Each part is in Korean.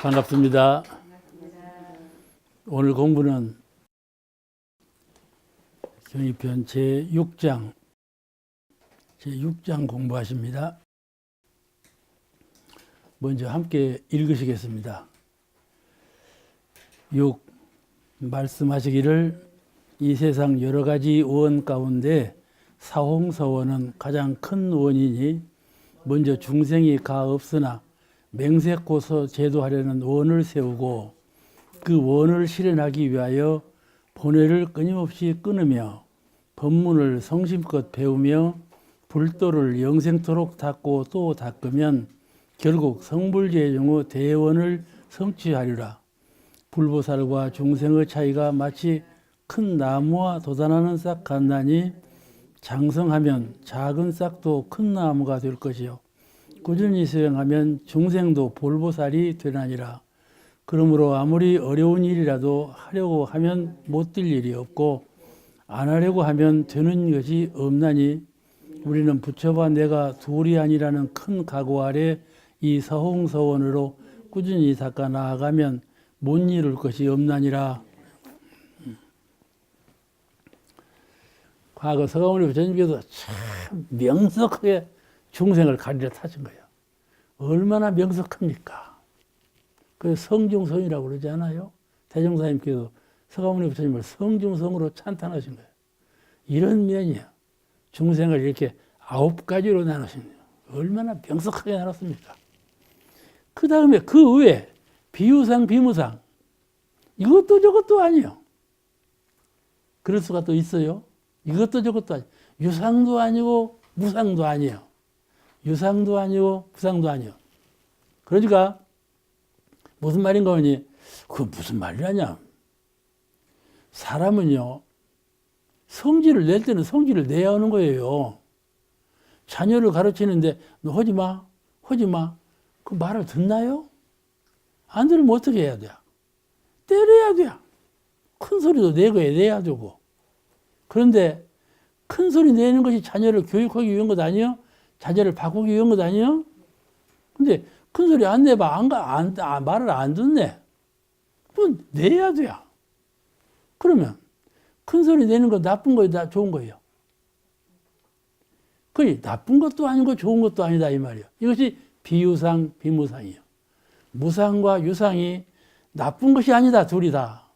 반갑습니다. 오늘 공부는 경의편 제6장 공부하십니다. 먼저 함께 읽으시겠습니다. 6. 말씀하시기를 이 세상 여러 가지 우원 가운데 사홍서원은 가장 큰 우원이니 먼저 중생이 가없으나 맹세코서 제도하려는 원을 세우고 그 원을 실현하기 위하여 본회를 끊임없이 끊으며 법문을 성심껏 배우며 불도를 영생토록 닦고 또 닦으면 결국 성불재종의 대원을 성취하리라. 불보살과 중생의 차이가 마치 큰 나무와 도단하는 싹 같나니 장성하면 작은 싹도 큰 나무가 될 것이요 꾸준히 수행하면 중생도 불보살이 되나니라. 그러므로 아무리 어려운 일이라도 하려고 하면 못 될 일이 없고 안 하려고 하면 되는 것이 없나니 우리는 부처와 내가 둘이 아니라는 큰 각오 아래 이 서홍서원으로 꾸준히 닦아 나아가면 못 이룰 것이 없나니라. 과거 서가모니 부처님께서 참 명석하게 중생을 가리려 타신 거예요. 얼마나 명석합니까? 그래서 성중성이라고 그러지 않아요? 대종사님께서 서가모니 부처님을 성중성으로 찬탄하신 거예요. 이런 면이야. 중생을 이렇게 9가지로 나누신 거예요. 얼마나 명석하게 나눴습니까? 그 다음에 그 외에 비유상, 비무상 이것도 저것도 아니에요. 그럴 수가 또 있어요. 이것도 저것도 아니에요. 유상도 아니고 무상도 아니에요. 유상도 아니고 무상도 아니에요. 그러니까 무슨 말인가 하니 그거 무슨 말이라냐. 사람은요 성질을 낼 때는 성질을 내야 하는 거예요. 자녀를 가르치는데 너 하지 마, 하지 마. 그 말을 듣나요? 안 들으면 어떻게 해야 돼? 때려야 돼. 큰 소리도 내야 되고. 그런데 큰 소리 내는 것이 자녀를 교육하기 위한 것 아니에요? 자녀를 바꾸기 위한 것 아니에요? 근데 큰 소리 안 내봐. 말을 안 듣네. 그건 내야 돼. 그러면 큰 소리 내는 거 나쁜 거야, 좋은 거예요? 그게 나쁜 것도 아니고 좋은 것도 아니다 이 말이에요. 이것이 비유상, 비무상이에요. 무상과 유상이 나쁜 것이 아니다, 둘이 다.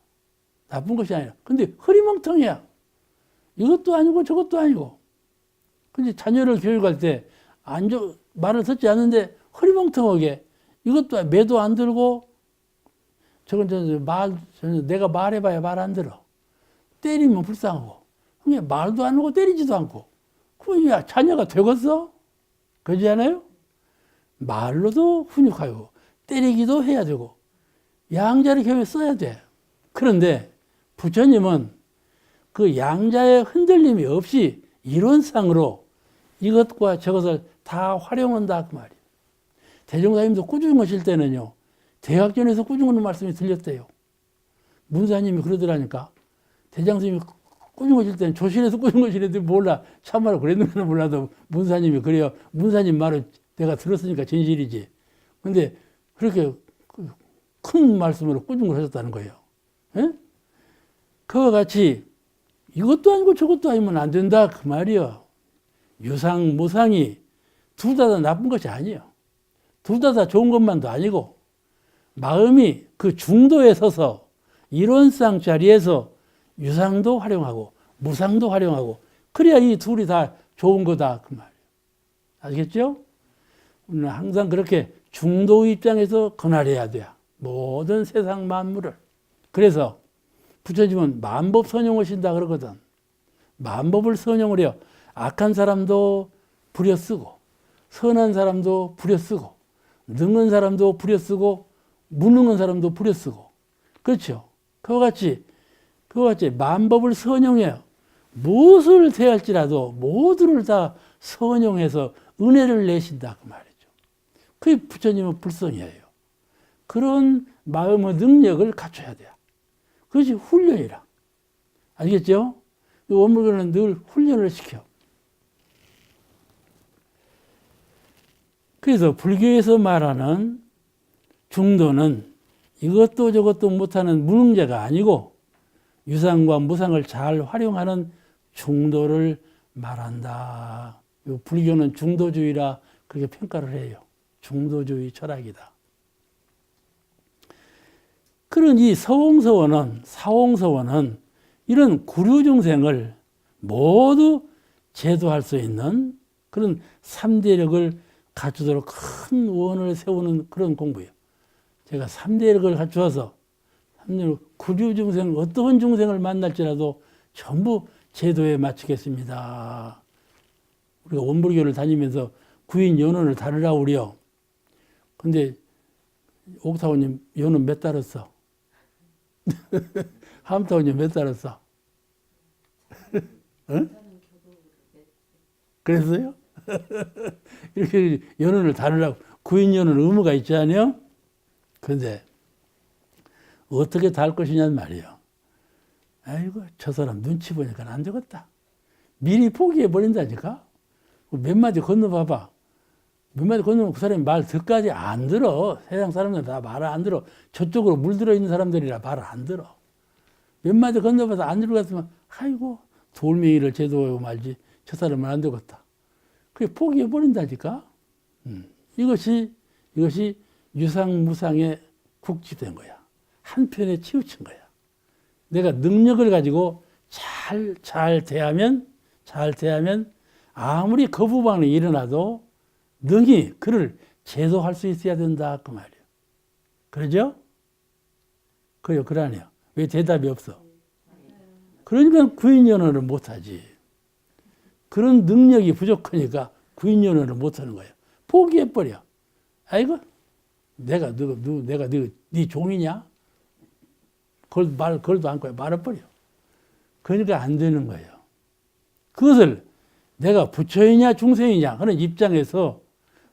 나쁜 것이 아니라. 근데 흐리멍텅이야. 이것도 아니고 저것도 아니고. 근데 자녀를 교육할 때 말을 듣지 않는데 흐리멍텅하게 이것도 매도 안 들고 내가 말해봐야 말 안 들어. 때리면 불쌍하고. 그냥 말도 안 하고 때리지도 않고. 그럼 자녀가 되겠어? 그러지 않아요? 말로도 훈육하고 때리기도 해야 되고 양자를 교육에 써야 돼. 그런데 부처님은 그 양자의 흔들림이 없이 이론상으로 이것과 저것을 다 활용한다 그 말이에요. 대종사님도 꾸중하실 때는요 대학전에서 꾸중하는 말씀이 들렸대요. 문사님이 그러더라니까. 대장스님이 꾸중하실 때는 조실에서 꾸중하시는데 몰라. 참말로 그랬는지는 몰라도 문사님이 그래요. 문사님 말을 내가 들었으니까 진실이지. 근데 그렇게 큰 말씀으로 꾸중을 하셨다는 거예요. 에? 그와 같이 이것도 아니고 저것도 아니면 안 된다 그 말이요. 유상, 무상이 둘 다 나쁜 것이 아니에요. 둘 다 좋은 것만도 아니고 마음이 그 중도에 서서 이론상 자리에서 유상도 활용하고 무상도 활용하고 그래야 이 둘이 다 좋은 거다 그 말이에요. 아시겠죠? 우리는 항상 그렇게 중도 입장에서 권할해야 돼요. 모든 세상 만물을. 그래서 부처님은 만법 선용하신다 그러거든. 만법을 선용을 해요. 악한 사람도 부려쓰고 선한 사람도 부려쓰고 능한 사람도 부려쓰고 무능한 사람도 부려쓰고 그렇죠. 그와 같이 만법을 선용해요. 무엇을 대할지라도 모두를 다 선용해서 은혜를 내신다 그 말이죠. 그게 부처님은 불성이에요. 그런 마음의 능력을 갖춰야 돼요. 그것이 훈련이라. 알겠죠? 원불교는 늘 훈련을 시켜. 그래서 불교에서 말하는 중도는 이것도 저것도 못하는 무능자가 아니고 유상과 무상을 잘 활용하는 중도를 말한다. 불교는 중도주의라 그렇게 평가를 해요. 중도주의 철학이다. 그런 이 서홍서원은, 사홍서원은 이런 구류중생을 모두 제도할 수 있는 그런 3대력을 갖추도록 큰 원을 세우는 그런 공부예요. 제가 3대력을 갖추어서 구류중생, 어떤 중생을 만날지라도 전부 제도에 맞추겠습니다. 우리가 원불교를 다니면서 구인 연원을 다루라고 그래요. 근데 옥타원님 연원 몇 달았어? 함타원님 몇 달았어? 응? 그랬어요? 이렇게 연원을 다루라고 구인 연원 의무가 있지 않아요? 근데 어떻게 달 것이냐는 말이에요. 아이고 저 사람 눈치 보니까 안 되겠다. 미리 포기해 버린다니까. 몇 마디 건너봐봐. 몇 마디 건너면 그 사람이 말 듣까지 안 들어. 세상 사람들 다 말을 안 들어. 저쪽으로 물들어 있는 사람들이라 말을 안 들어. 몇 마디 건너봐서 안 들어 갔으면 아이고 돌멩이를 제도하고 말지 저 사람은 안 되겠다. 그게 포기해 버린다니까. 이것이 유상무상에 국지된 거야. 한편에 치우친 거야. 내가 능력을 가지고 잘 대하면 아무리 거부 반응이 일어나도 능히 그를 제도할 수 있어야 된다 그 말이에요. 그러죠? 그러네요. 왜 대답이 없어? 그러니까 구인연원을 못하지. 그런 능력이 부족하니까 구인연원을 못하는 거예요. 포기해버려. 아이고 내가 네 종이냐? 걸도 않고 말아버려. 그러니까 안 되는 거예요. 그것을 내가 부처이냐 중생이냐 하는 입장에서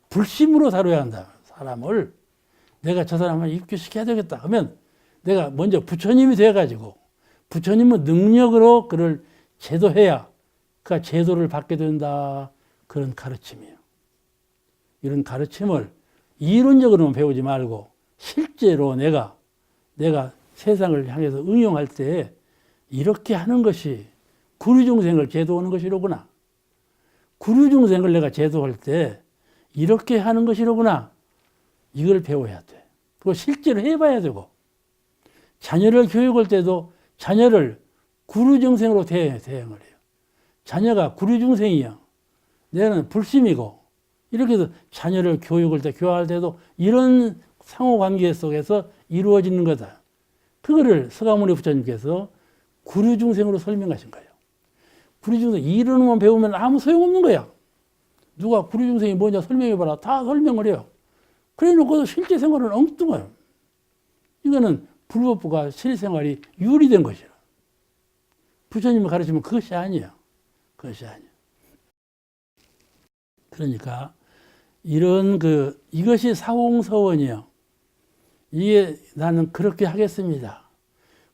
불심으로 다뤄야 한다. 사람을 내가 저 사람을 입교시켜야 되겠다 하면 내가 먼저 부처님이 되어가지고 부처님은 능력으로 그를 제도해야 그가 제도를 받게 된다. 그런 가르침이에요. 이런 가르침을 이론적으로만 배우지 말고 실제로 내가 세상을 향해서 응용할 때 이렇게 하는 것이 구류중생을 제도하는 것이로구나. 구류중생을 내가 제도할 때 이렇게 하는 것이로구나. 이걸 배워야 돼. 그리고 실제로 해봐야 되고 자녀를 교육할 때도 자녀를 구류중생으로 대응을 해요. 자녀가 구류중생이야. 내는 불심이고 이렇게 해서 자녀를 교육할 때 교화할 때도 이런 상호관계 속에서 이루어지는 거다. 그거를 서가모니 부처님께서 구류중생으로 설명하신 거예요. 구류중생 이론만 배우면 아무 소용없는 거야. 누가 구류중생이 뭐냐 설명해봐라. 다 설명을 해요. 그래 놓고도 실제 생활은 엉뚱해요. 이거는 불법부가 실생활이 유리된 것이라. 부처님이 가르치면 그것이 아니에요. 그것이 아니에요. 그러니까 이것이 사홍서원이에요. 이게 나는 그렇게 하겠습니다.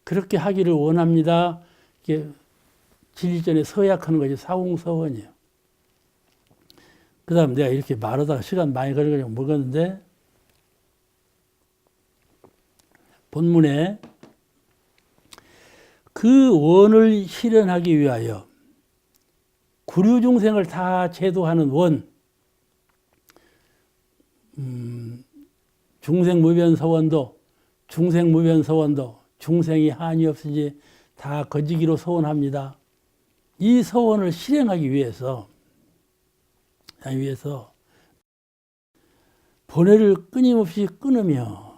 그렇게 하기를 원합니다. 이게 진리전에 서약하는 것이 사홍서원이에요. 그 다음 내가 이렇게 말하다가 시간 많이 걸리고 먹었는데 본문에 그 원을 실현하기 위하여 구류중생을 다 제도하는 원, 중생무변서원도 중생이 한이 없으니 다 거지기로 서원합니다. 이 서원을 실행하기 위해서 번뇌를 끊임없이 끊으며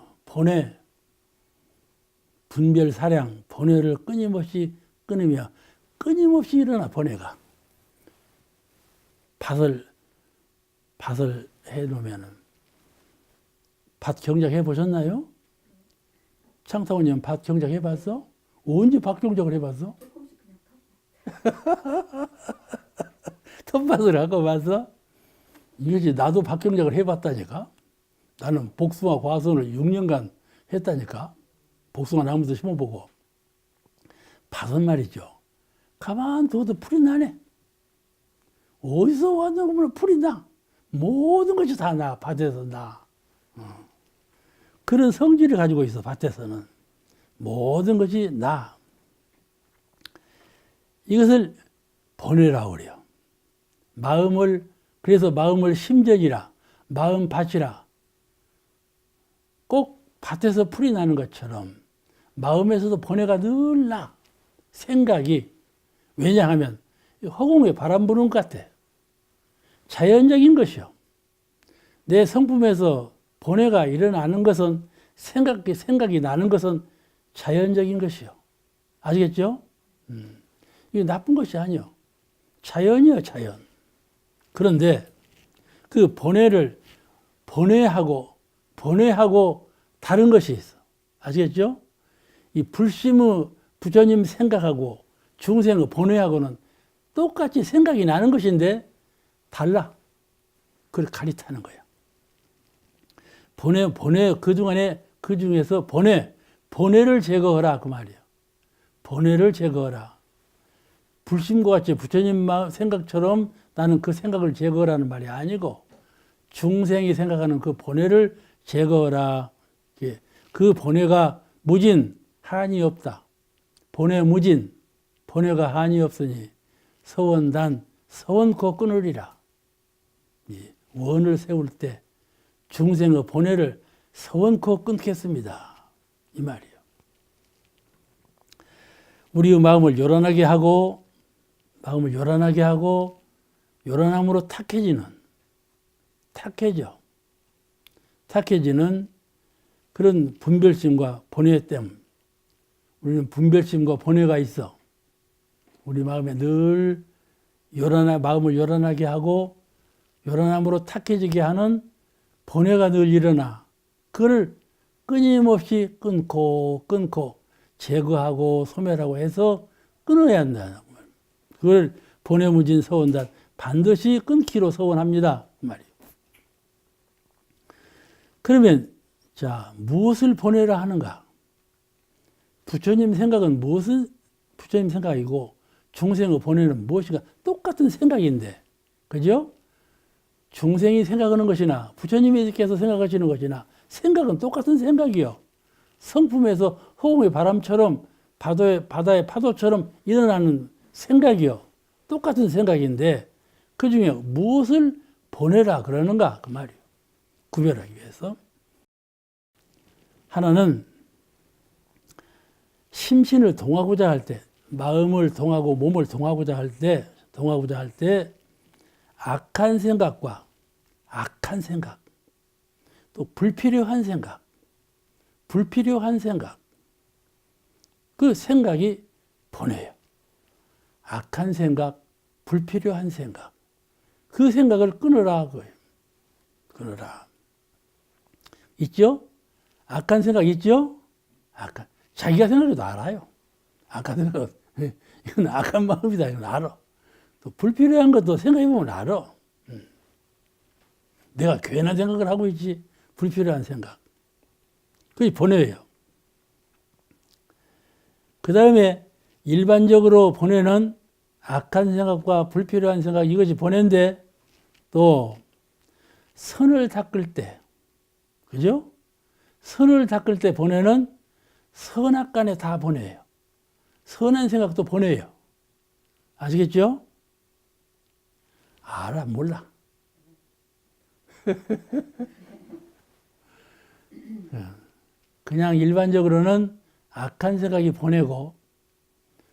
분별사량, 번뇌를 끊임없이 끊으며 끊임없이 일어나 번뇌가 밭을 해놓으면은 밭 경작 해보셨나요? 창타원님 밭 경작 해봤어? 언제 밭 경작을 해봤어? 텃밭을 하고 봤어? 이거지 나도 밭 경작을 해봤다니까. 나는 복숭아 과수원을 6년간 했다니까. 복숭아 나무도 심어보고. 밭은 말이죠. 가만 둬도 풀이 나네. 어디서 왔는가 보면 풀이 나. 모든 것이 다 나. 밭에서 나. 그런 성질을 가지고 있어. 밭에서는 모든 것이 나. 이것을 보내라고 그래요. 그래서 마음을 심전이라, 마음밭이라. 꼭 밭에서 풀이 나는 것처럼 마음에서도 번뇌가 늘 나. 생각이. 왜냐하면 허공에 바람 부는 것 같아. 자연적인 것이요. 내 성품에서 번뇌가 일어나는 것은 생각이 나는 것은 자연적인 것이요. 아시겠죠? 이게 나쁜 것이 아니요. 자연이요, 자연. 그런데 그 번뇌하고 다른 것이 있어. 아시겠죠? 이 불심의 부처님 생각하고 중생의 번뇌하고는 똑같이 생각이 나는 것인데 달라. 그걸 가리타는 거야. 그 중에서 번뇌를 제거하라 그 말이에요. 번뇌를 제거하라. 불심과 같이 부처님 생각처럼 나는 그 생각을 제거하라는 말이 아니고 중생이 생각하는 그 번뇌를 제거하라. 그 번뇌가 무진, 한이 없다. 번뇌 무진, 번뇌가 한이 없으니 서원단, 서원코 끊으리라. 원을 세울 때 중생의 번뇌를 서원코 끊겠습니다. 이 말이에요. 우리의 마음을 요란하게 하고 요란함으로 탁해지는 그런 분별심과 번뇌 때문에 우리는 분별심과 번뇌가 있어. 우리 마음에 늘 마음을 요란하게 하고 요란함으로 탁해지게 하는 번뇌가 늘 일어나. 그걸 끊임없이 끊고 제거하고 소멸하고 해서 끊어야 한다. 그걸 번뇌무진 서원단, 반드시 끊기로 서원합니다. 그 말이에요. 그러면 자, 무엇을 번뇌라 하는가? 부처님 생각은 무엇은 부처님 생각이고 중생의 번뇌는 무엇인가? 똑같은 생각인데, 그죠? 중생이 생각하는 것이나 부처님께서 생각하시는 것이나 생각은 똑같은 생각이요. 성품에서 허공의 바람처럼 바다의 파도처럼 일어나는 생각이요. 똑같은 생각인데 그 중에 무엇을 번뇌라 그러는가 그 말이에요. 구별하기 위해서. 하나는 심신을 동하고자 할 때, 마음을 동하고 몸을 동하고자 할 때 악한 생각, 또 불필요한 생각, 그 생각이 번뇌예요. 악한 생각, 불필요한 생각, 그 생각을 끊으라 그거예요. 끊으라. 있죠? 악한 생각 있죠? 자기가 생각해도 알아요. 악한 생각, 이건 악한 마음이다. 이건 알아. 또 불필요한 것도 생각해보면 알아. 내가 괜한 생각을 하고 있지. 불필요한 생각. 그게 번뇌예요. 그 다음에 일반적으로 번뇌는 악한 생각과 불필요한 생각, 이것이 번뇌인데 또 선을 닦을 때, 그죠? 선을 닦을 때 번뇌는 선악간에 다 번뇌예요. 선한 생각도 번뇌예요. 아시겠죠? 알아, 몰라. 그냥 일반적으로는 악한 생각이 번뇌고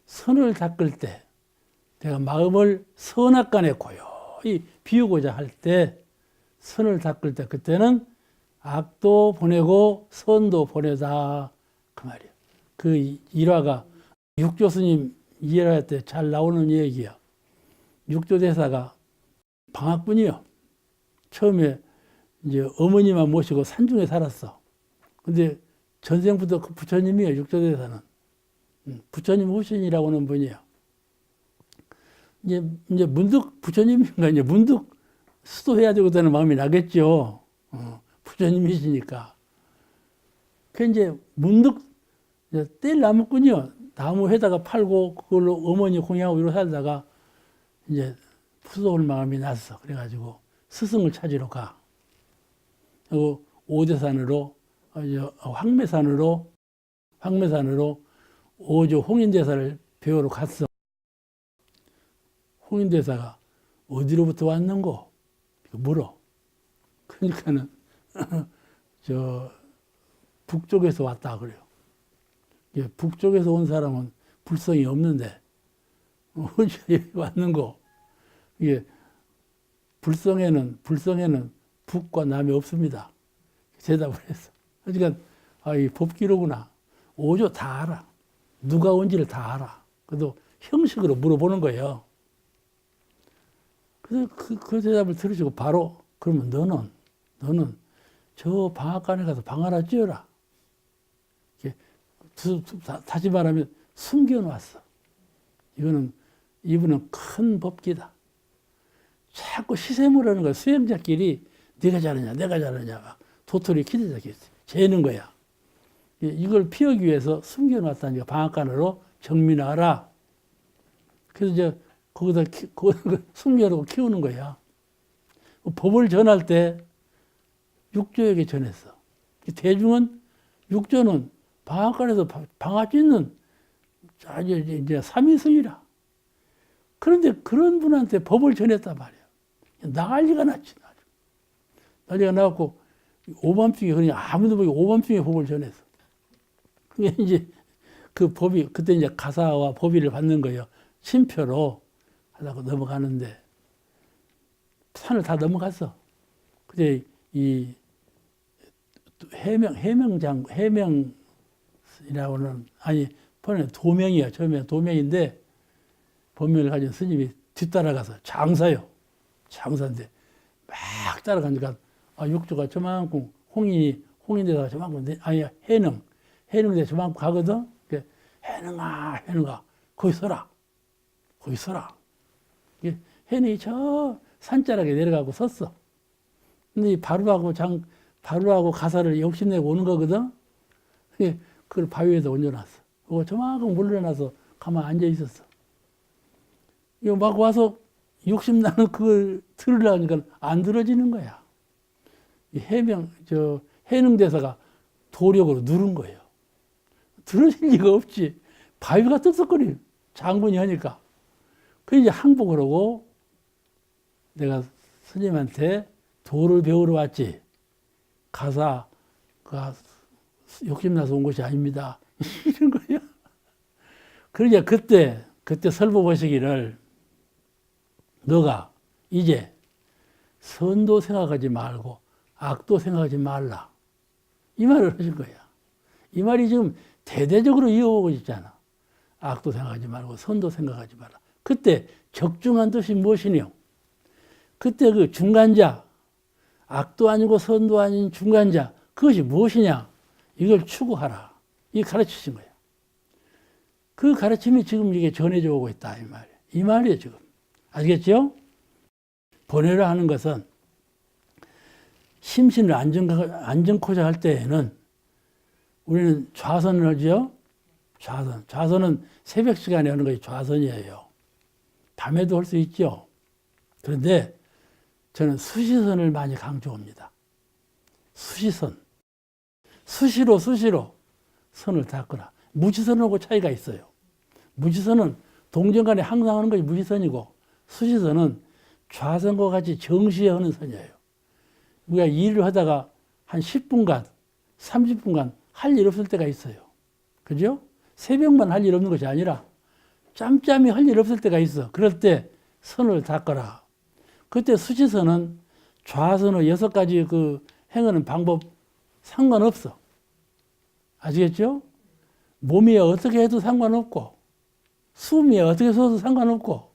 선을 닦을 때 내가 마음을 선악간에 고요히 비우고자 할 때 선을 닦을 때 그때는 악도 번뇌고 선도 번뇌다 그 말이에요. 그 일화가 육조 스님 일화 때 잘 나오는 얘기야. 육조 대사가 방학분이요. 처음에 이제 어머니만 모시고 산중에 살았어. 근데 전생부터 그 부처님이에요. 육조 대사는 부처님 후신이라고 하는 분이에요. 이제 문득 부처님인가 이제 문득 수도해야 되겠다는 마음이 나겠죠. 부처님이시니까. 그 이제 문득 뗄 나무꾼이요. 나무 해다가 팔고 그걸로 어머니 공양하고 이러고 살다가 이제 수도할 마음이 났어. 그래가지고 스승을 찾으러 가. 그리고 오대산으로 황매산으로 오조 홍인대사를 배우러 갔어. 홍인대사가 어디로부터 왔는고? 물어. 그러니까는 저 북쪽에서 왔다 그래요. 북쪽에서 온 사람은 불성이 없는데 어디 왔는고? 이게 불성에는 북과 남이 없습니다. 대답을 했어. 그러니까 이 법기로구나. 오조 다 알아. 누가 온지를 다 알아. 그래도 형식으로 물어보는 거예요. 그래서 그 대답을 들으시고 바로 그러면 너는 저 방앗간에 가서 방 하나 지어라. 다시 말하면 숨겨놨어. 이분은 큰 법기다. 자꾸 시샘을 하는 거야. 수행자끼리 내가 잘하냐 도토리 키대자끼리 재는 거야. 이걸 피하기 위해서 숨겨놨다니까 방앗간으로 정민하라. 그래서 이제 거기다 숨겨놓고 키우는 거야. 법을 전할 때 육조에게 전했어. 대중은 육조는 방앗간에서 방앗 짓는 이제 삼위성이라. 그런데 그런 분한테 법을 전했단 말이야. 난리가 났지. 난리가 나갖고 오밤중에 그냥 아무도 모르게 오밤중에 법을 전했어. 그게 이제 그 법이 그때 이제 가사와 법위를 받는 거예요. 심표로 하다가 넘어가는데 산을 다 넘어갔어. 근데 이 해명이라고는 아니 번에 도명이야. 처음에 도명인데 법명을 가진 스님이 뒤따라가서 장사인데 막 따라가니까 육조가 저만큼 홍인대가 저만큼 아니 해능대 저만큼 가거든. 해능아 거기 서라. 해능이 저 산자락에 내려가고 섰어. 근데 이 바루하고 가사를 욕심내고 오는 거거든. 그걸 바위에다 올려놨어. 그거 저만큼 물러나서 가만 앉아 있었어. 이거 막 와서 욕심나는 그걸 들으려니까 안 들어지는 거야. 해능대사가 도력으로 누른 거예요. 들어질 리가 없지. 바위가 뜨뜻거려. 장군이 하니까. 그 이제 항복을 하고 내가 스님한테 도를 배우러 왔지. 가사가 욕심나서 온 것이 아닙니다. 이런 거야. 그러니까 그때 설법하시기를 너가 이제 선도 생각하지 말고 악도 생각하지 말라. 이 말을 하신 거야. 이 말이 지금 대대적으로 이어오고 있잖아. 악도 생각하지 말고 선도 생각하지 말라. 그때 적중한 뜻이 무엇이냐? 그때 그 중간자, 악도 아니고 선도 아닌 중간자, 그것이 무엇이냐? 이걸 추구하라. 이 가르치신 거야. 그 가르침이 지금 이게 전해져 오고 있다. 이 말이에요, 지금. 아시겠죠? 번뇌를 하는 것은 심신을 안정코자 할 때에는 우리는 좌선을 하죠? 좌선은 새벽 시간에 하는 것이 좌선이에요. 밤에도 할 수 있죠. 그런데 저는 수시선을 많이 강조합니다. 수시선. 수시로 선을 닦거나. 무시선하고 차이가 있어요. 무시선은 동정간에 항상 하는 것이 무시선이고 수시선은 좌선과 같이 정시에 하는 선이에요. 우리가 일을 하다가 한 10분간, 30분간 할 일 없을 때가 있어요. 그죠? 새벽만 할 일 없는 것이 아니라 짬짬이 할 일 없을 때가 있어. 그럴 때 선을 닦거라. 그때 수시선은 좌선의 6가지 그 행하는 방법 상관없어. 아시겠죠? 몸이 어떻게 해도 상관없고 숨이 어떻게 서도 상관없고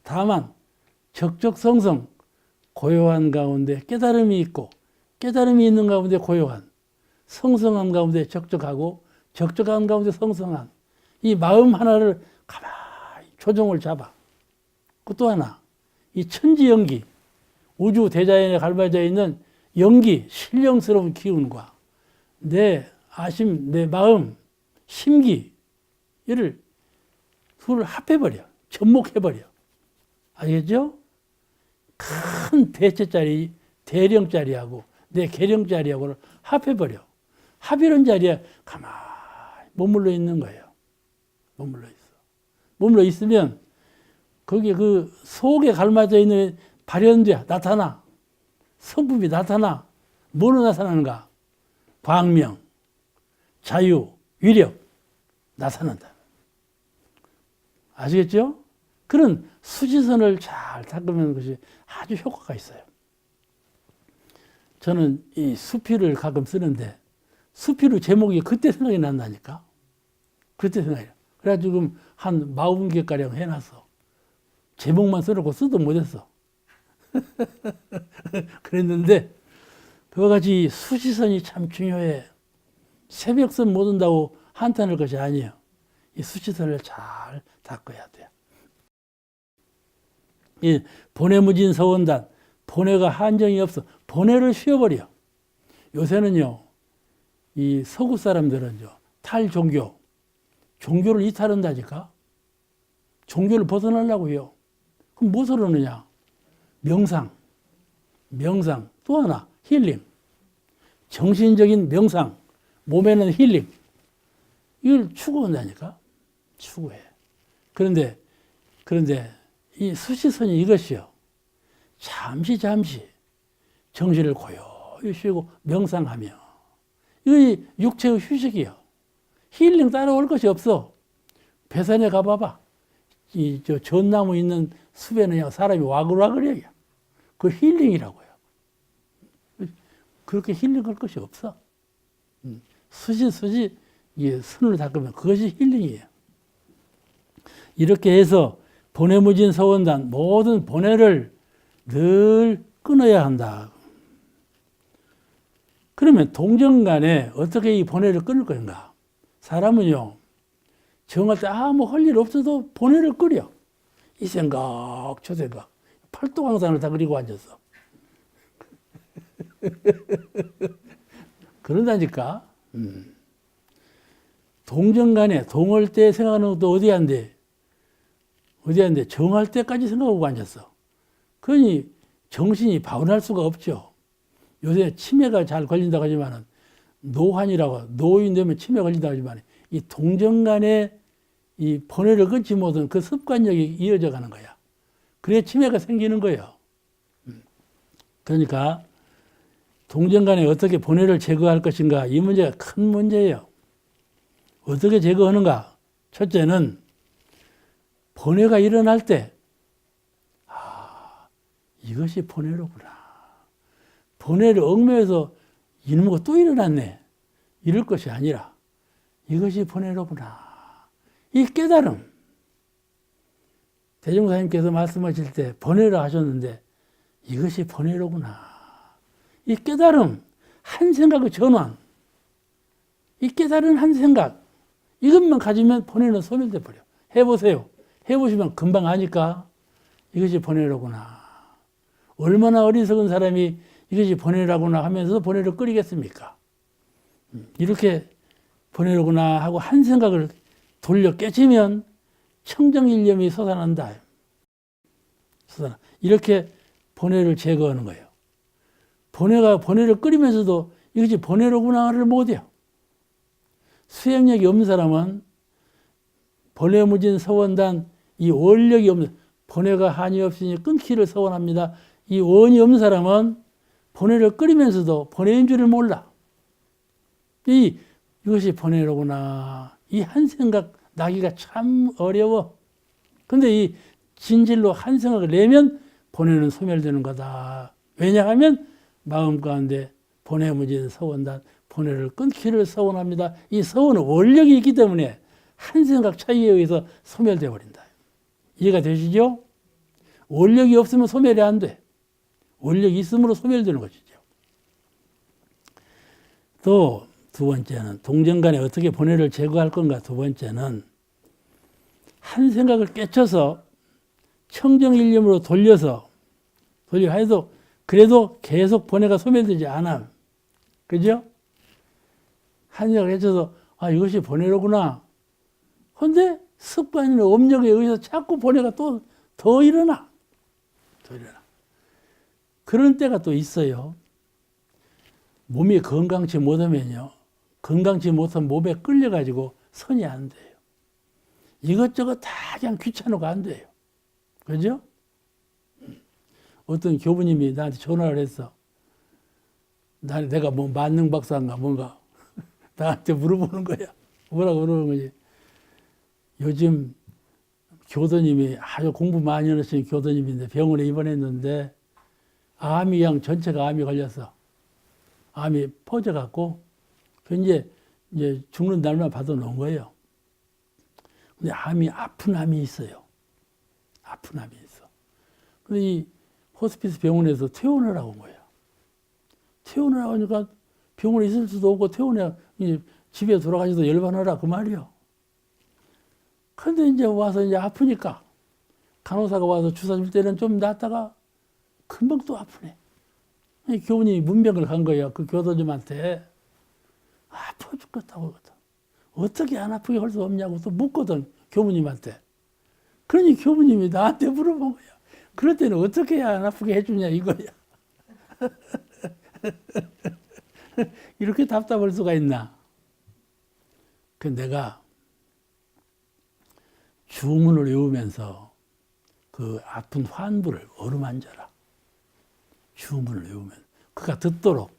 다만 적적성성 고요한 가운데 깨달음이 있고 깨달음이 있는 가운데 고요한 성성한 가운데 적적하고 적적한 가운데 성성한 이 마음 하나를 가만히 조정을 잡아. 또 하나 이 천지연기 우주 대자연에 갈라져 있는 연기 신령스러운 기운과 내 아심 내 마음 심기 이를 둘을 합해버려. 접목해버려. 알겠죠? 큰 대체짜리, 대령짜리하고 내 계령짜리하고를 합해버려. 합이런 자리에 가만히 머물러 있는 거예요. 머물러 있어. 머물러 있으면 거기에 그 속에 갈맞아 있는 발현돼 나타나. 성품이 나타나. 뭐로 나타나는가? 광명, 자유, 위력 나타난다. 아시겠죠? 그런 수지선을 잘 닦으면 것이 아주 효과가 있어요. 저는 이 수필을 가끔 쓰는데 수필의 제목이 그때 생각이 난다니까. 그때 생각이 나. 그래가지고 지금 한 40개가량 해놨어. 제목만 써놓고 쓰도 못했어. 그랬는데 그와 같이 수지선이 참 중요해. 새벽선 못 온다고 한탄할 것이 아니에요. 이 수지선을 잘 닦아야 돼요. 이 본회무진 서원단, 본회가 한정이 없어. 본회를 쉬어버려. 요새는요, 이 서구 사람들은요, 탈종교, 종교를 이탈한다니까? 종교를 벗어나려고 해요. 그럼 무엇을 하느냐? 명상, 또 하나, 힐링. 정신적인 명상, 몸에는 힐링. 이걸 추구한다니까? 추구해. 그런데 이 수시선이 이것이요. 잠시 정신을 고요히 쉬고 명상하며. 이거 육체의 휴식이요. 힐링 따라올 것이 없어. 배산에 가봐봐. 저 전나무 있는 숲에는 사람이 와글와글해요. 그 힐링이라고요. 그렇게 힐링할 것이 없어. 수지 이게 선을 닦으면 그것이 힐링이에요. 이렇게 해서 본회무진 서원단 모든 본회를 늘 끊어야 한다. 그러면 동정 간에 어떻게 이 본회를 끊을 건가? 사람은요, 정할 때 아무 할 일 없어도 본회를 끓여. 이 생각, 저 생각. 팔도강산을 다 그리고 앉았어. 그런다니까. 동정 간에 동할 때 생각하는 것도 어디 안 돼? 정할 때까지 생각하고 앉았어. 그러니 정신이 바운할 수가 없죠. 요새 치매가 잘 걸린다고 하지만은 노환이라고 노인 되면 치매 걸린다고 하지만 이 동정 간에 이 번뇌를 끊지 못한 그 습관력이 이어져 가는 거야. 그래야 치매가 생기는 거예요. 그러니까 동정 간에 어떻게 번뇌를 제거할 것인가 이 문제가 큰 문제예요. 어떻게 제거하는가? 첫째는 번뇌가 일어날 때 이것이 번뇌로구나. 번뇌를 얽매여서 이놈과 또 일어났네. 이럴 것이 아니라 이것이 번뇌로구나. 이 깨달음. 대종사님께서 말씀하실 때 번뇌를 하셨는데 이것이 번뇌로구나. 이 깨달음, 한 생각의 전환. 이 깨달은 한 생각. 이것만 가지면 번뇌는 소멸돼 버려. 해보세요. 해보시면 금방 아니까 이것이 번뇌로구나. 얼마나 어리석은 사람이 이것이 번뇌라구나 하면서 번뇌를 끓이겠습니까? 이렇게 번뇌로구나 하고 한 생각을 돌려 깨치면 청정일념이 솟아난다. 이렇게 번뇌를 제거하는 거예요. 번뇌를 끓이면서도 이것이 번뇌로구나를 못해요. 수행력이 없는 사람은 번뇌무진 서원단 이 원력이 없는 번뇌가 한이 없으니 끊기를 서원합니다. 이 원이 없는 사람은 번뇌를 끓이면서도 번뇌인 줄을 몰라. 이것이 번뇌로구나. 이 한 생각 나기가 참 어려워. 근데 이 진실로 한 생각을 내면 번뇌는 소멸되는 거다. 왜냐하면 마음 가운데 번뇌무진 서원단 번뇌를 끊기를 서원합니다. 이 서원은 원력이 있기 때문에 한 생각 차이에 의해서 소멸되어 버린다. 이해가 되시죠? 원력이 없으면 소멸이 안 돼. 원력이 있음으로 소멸되는 것이죠. 또 두 번째는 동정 간에 어떻게 번뇌를 제거할 건가. 두 번째는 한 생각을 깨쳐서 청정일념으로 돌려서 해도 그래도 계속 번뇌가 소멸되지 않아. 그죠? 한 생각을 깨쳐서 이것이 번뇌로구나. 그런데 습관이나 업력에 의해서 자꾸 번뇌가 또 더 일어나. 그런 때가 또 있어요. 몸이 건강치 못하면요. 건강치 못한 몸에 끌려가지고 선이 안 돼요. 이것저것 다 그냥 귀찮고 안 돼요. 그죠? 어떤 교부님이 나한테 전화를 했어. 내가 뭐 만능 박사인가 뭔가 나한테 물어보는 거야. 뭐라고 물어보는 거지. 요즘 교도님이 아주 공부 많이 하신 교도님인데 병원에 입원했는데 암이양 전체가 암이 걸려서 암이 퍼져갖고 이제 죽는 날만 받아놓은 거예요. 근데 아픈 암이 있어요. 아픈 암이 있어. 근데 이 호스피스 병원에서 퇴원을 하고 온 거예요. 퇴원을 하니까 병원에 있을 수도 없고 퇴원해 집에 돌아가셔도 열반하라 그 말이요. 근데 이제 와서 이제 아프니까 간호사가 와서 주사 줄 때는 좀 낫다가 금방 또 아프네. 교우님이 문병을 간 거예요. 그 교도님한테. 아파 죽겠다고. 어떻게 안 아프게 할 수 없냐고 또 묻거든, 교무님한테. 그러니 교무님이 나한테 물어본 거야. 그럴 때는 어떻게 해야 안 아프게 해주냐 이거야. 이렇게 답답할 수가 있나. 그 내가 주문을 외우면서 그 아픈 환부를 어루만져라. 주문을 외우면 그가 듣도록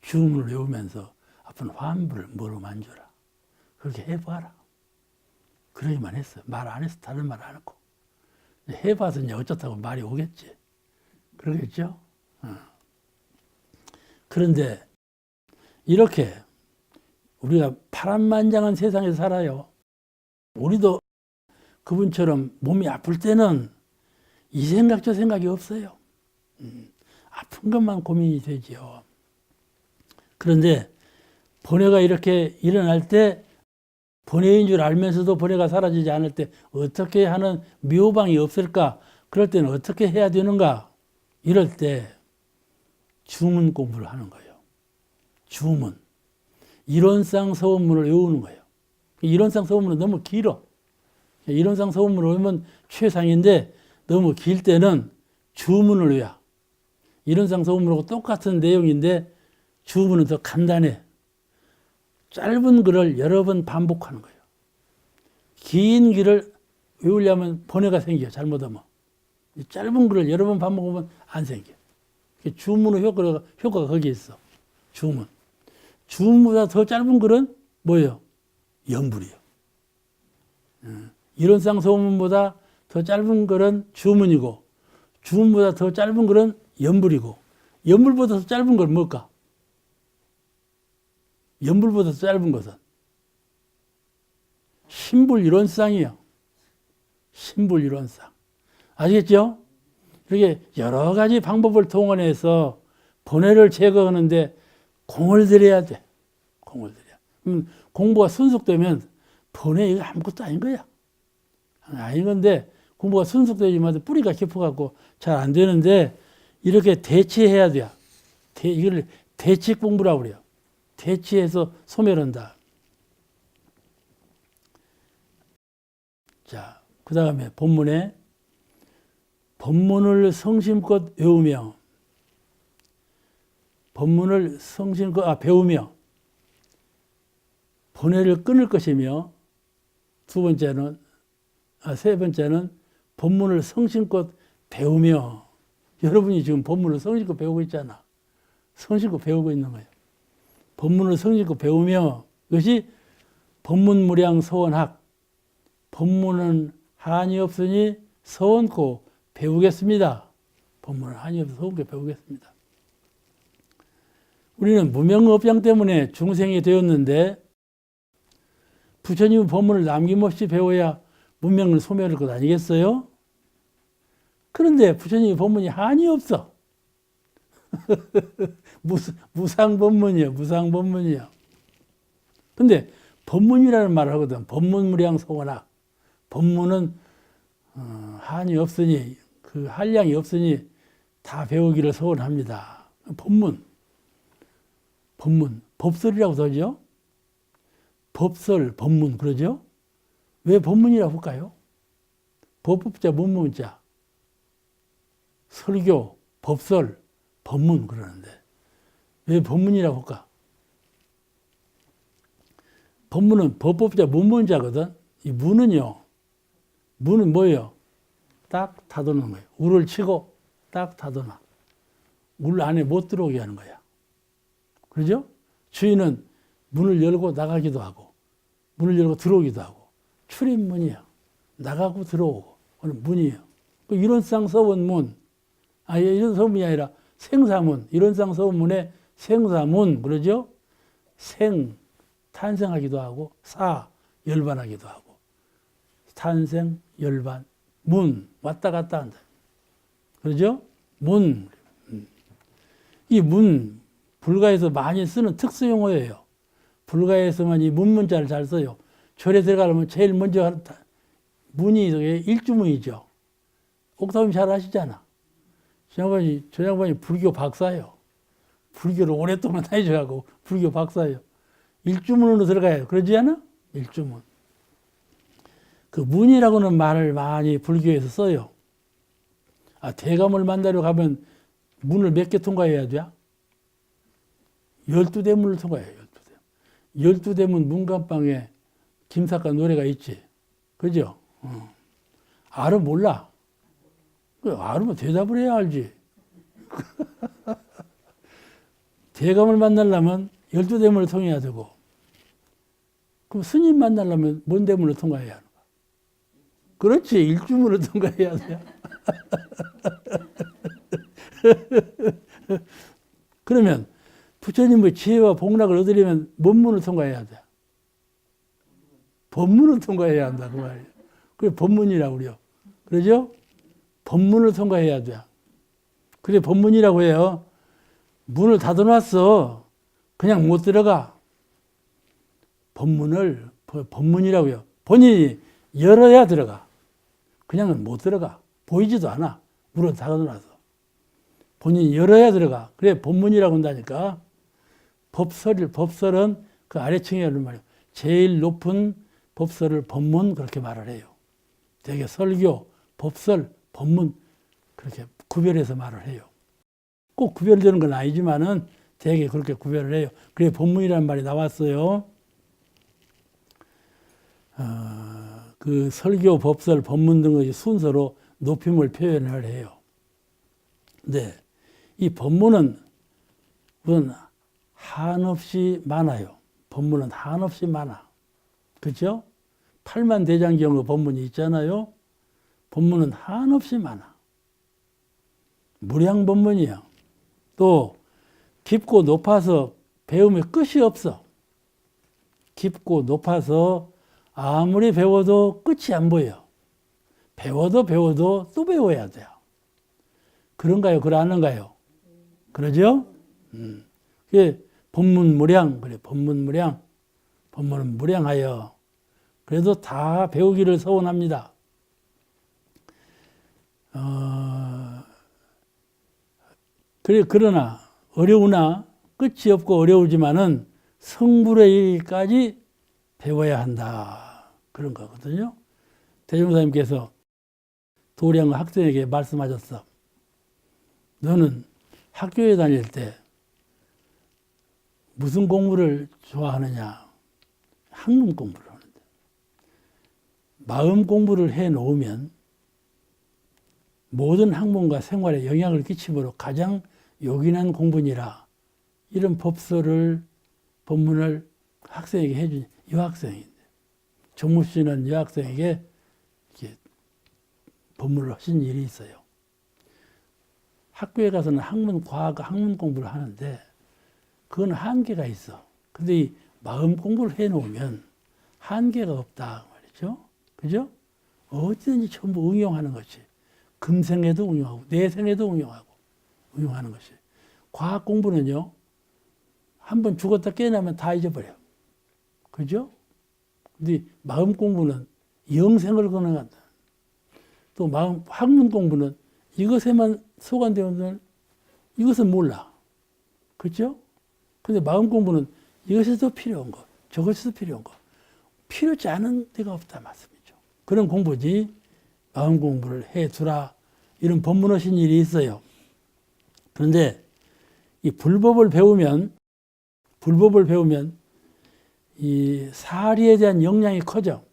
주문을 외우면서 아픈 환부를 어루만져라. 그렇게 해봐라. 그러기만 했어. 말 안 했어. 다른 말 안 했고. 해봐서 이제 어쩌다고 말이 오겠지. 그러겠죠? 그런데 이렇게 우리가 파란만장한 세상에 살아요. 우리도 그분처럼 몸이 아플 때는 이 생각 저 생각이 없어요. 아픈 것만 고민이 되지요. 그런데 번뇌가 이렇게 일어날 때 번뇌인 줄 알면서도 번뇌가 사라지지 않을 때 어떻게 하는 묘방이 없을까? 그럴 때는 어떻게 해야 되는가? 이럴 때 주문 공부를 하는 거예요. 주문. 이론상 서원문을 외우는 거예요. 이론상 서원문은 너무 길어. 이론상 서원문을 외우면 최상인데 너무 길 때는 주문을 외워. 이론상 서원문하고 똑같은 내용인데 주문은 더 간단해. 짧은 글을 여러 번 반복하는 거예요. 긴 글을 외우려면 번뇌가 생겨요. 잘못하면. 짧은 글을 여러 번 반복하면 안 생겨. 주문의 효과가 거기에 있어. 주문. 주문보다 더 짧은 글은 뭐예요? 연불이요. 이론상 서문보다 더 짧은 글은 주문이고 주문보다 더 짧은 글은 연불이고 연불보다 더 짧은 건 뭘까? 연불보다 더 짧은 것은 신불이론상이에요. 신불이론상. 아시겠죠? 이렇게 여러 가지 방법을 동원해서 번뇌를 제거하는데 공을 들여야 돼. 공을 들여. 공부가 순속되면 번뇌 이거 아무것도 아닌 거야. 아닌 건데 공부가 순속되지만 뿌리가 깊어갖고 잘 안 되는데 이렇게 대치해야 돼요. 이걸 대치 공부라고 그래요. 대치해서 소멸한다. 자, 그 다음에 본문에 법문을 성심껏 외우며 법문을 성심껏 배우며 번뇌를 끊을 것이며 세 번째는 법문을 성심껏 배우며 여러분이 지금 법문을 성심껏 배우고 있잖아. 성심껏 배우고 있는 거예요. 법문을 성심껏 배우며 이것이 법문무량 서원학 법문은 한이 없으니 서원코 배우겠습니다. 법문은 한이 없어서 서원코 배우겠습니다. 우리는 무명업장 때문에 중생이 되었는데 부처님은 법문을 남김없이 배워야 문명을 소멸할 것 아니겠어요? 그런데 부처님의 법문이 한이 없어. 무상법문이요. 무상법문이요. 근데 법문이라는 말을 하거든. 법문무량 서원학. 법문은 한이 없으니 그 한량이 없으니 다 배우기를 서원합니다. 법문. 법설이라고 하죠. 법설, 법문 그러죠. 왜 법문이라고 할까요? 법법자, 문문자. 설교, 법설, 법문 그러는데 왜 법문이라고 할까? 법문은 법법자 문문자거든. 이 문은요. 문은 뭐예요? 딱 닫아놓는 거예요. 울을 치고 딱 닫아놔. 울 안에 못 들어오게 하는 거야. 그러죠? 주인은 문을 열고 나가기도 하고 문을 열고 들어오기도 하고 출입문이야. 나가고 들어오고 그건 문이에요. 이론상 서원 문. 이런 서문이 아니라 생사문. 이론상 서문에 생사문 그러죠? 생 탄생하기도 하고 사 열반하기도 하고 탄생 열반 문 왔다 갔다 한다. 그러죠? 문. 이 문 불가에서 많이 쓰는 특수 용어예요. 불가에서만 이 문문자를 잘 써요. 절에 들어가려면 제일 먼저 문이 일주문이죠. 옥타님 잘 아시잖아. 저 양반이 불교 박사예요. 불교를 오랫동안 다니셔가고 불교 박사예요. 일주문으로 들어가요. 그러지 않아? 일주문. 그 문이라고는 말을 많이 불교에서 써요. 대감을 만나러 가면 문을 몇 개 통과해야 돼? 12대문을 통과해요. 12대문. 12대문 문간방에 김사과 노래가 있지. 그죠? 알아 몰라. 알으면 대답을 해야 알지. 대감을 만나려면 12대문을 통해야 되고 그럼 스님 만나려면 뭔 대문을 통과해야 하는 거야? 그렇지. 일주문을 통과해야 돼. 그러면 부처님의 지혜와 복락을 얻으려면 뭔 문을 통과해야 돼? 법문을 통과해야 한다. 그 말이에요. 그게 법문이라고 그래요. 그러죠? 법문을 통과해야 돼. 그래 법문이라고 해요. 문을 닫아놨어. 그냥 못 들어가. 법문이라고 해요. 본인이 열어야 들어가. 그냥은 못 들어가. 보이지도 않아. 문을 닫아놔서. 본인이 열어야 들어가. 그래 법문이라고 한다니까. 법설은 그 아래층에 하는 말이에요. 제일 높은 법설을 법문 그렇게 말을 해요. 되게 설교, 법설, 법문 그렇게 구별해서 말을 해요. 꼭 구별되는 건 아니지만은 되게 그렇게 구별을 해요. 그래 법문이라는 말이 나왔어요. 그 설교, 법설, 법문 등의 순서로 높임을 표현을 해요. 근데 이 법문은 한없이 많아요. 법문은 한없이 많아. 그렇죠? 팔만대장경의 법문이 있잖아요. 법문은 한없이 많아. 무량법문이야. 또 깊고 높아서 배움의 끝이 없어. 깊고 높아서 아무리 배워도 끝이 안 보여. 배워도 또 배워야 돼요. 그런가요? 그러는가요? 그러죠? 그게 법문무량, 그래, 법문무량. 법문은 무량하여. 그래도 다 배우기를 서원합니다. 그러나, 어려우나, 끝이 없고 어려우지만은 성불에 이르기까지 배워야 한다. 그런 거거든요. 대종사님께서 도량 학생에게 말씀하셨어. 너는 학교에 다닐 때 무슨 공부를 좋아하느냐? 학문 공부를 하는데. 마음 공부를 해 놓으면 모든 학문과 생활에 영향을 끼치므로 가장 요긴한 공부니라. 이런 법문을 학생에게 해준 여학생인데. 정무 씨는 여학생에게 이렇게 법문을 하신 일이 있어요. 학교에 가서는 학문 공부를 하는데 그건 한계가 있어. 근데 이 마음 공부를 해놓으면 한계가 없다 말이죠. 그죠? 어디든지 전부 응용하는 것이. 금생에도 응용하고 내생에도 응용하는 것이. 과학 공부는요. 한번 죽었다 깨어나면 다 잊어버려. 그죠? 근데 마음 공부는 영생을 건너간다. 또 학문 공부는 이것에만 소관되면 이것은 몰라. 그렇죠? 근데 마음 공부는 이것에도 필요한 거, 저것에도 필요한 거. 필요치 않은 데가 없다 말씀이죠. 그런 공부지 마음 공부를 해두라. 이런 법문하신 일이 있어요. 그런데 이 불법을 배우면 이 사리에 대한 영향이 커져.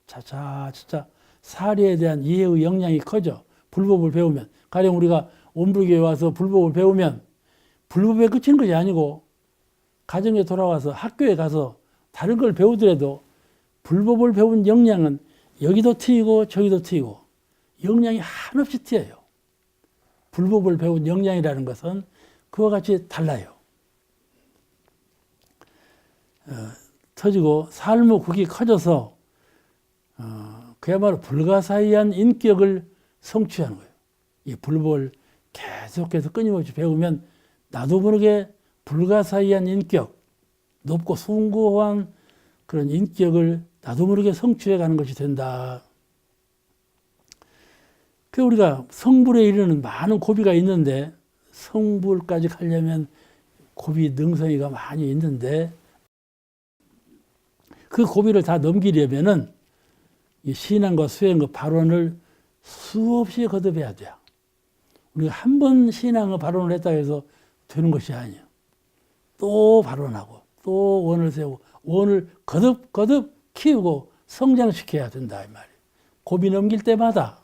차차 사리에 대한 이해의 영향이 커져. 불법을 배우면. 가령 우리가 온불교에 와서 불법을 배우면 불법에 그치는 것이 아니고 가정에 돌아와서 학교에 가서 다른 걸 배우더라도 불법을 배운 영향은 여기도 트이고 저기도 트이고 영향이 한없이 튀어요. 불법을 배운 영향이라는 것은 그와 같이 달라요. 터지고 삶의 극이 커져서 그야말로 불가사의한 인격을 성취하는 거예요. 이 불법을 계속해서 끊임없이 배우면 나도 모르게 불가사의한 인격, 높고 숭고한 그런 인격을 나도 모르게 성취해 가는 것이 된다. 그 우리가 성불에 이르는 많은 고비가 있는데 성불까지 가려면 고비 능성이가 많이 있는데 그 고비를 다 넘기려면은 이 신앙과 수행과 발언을 수없이 거듭해야 돼요. 우리가 한 번 신앙과 발언을 했다고 해서 되는 것이 아니에요. 또 발언하고 또 원을 세우고 원을 거듭 키우고 성장시켜야 된다 이 말이에요. 고비 넘길 때마다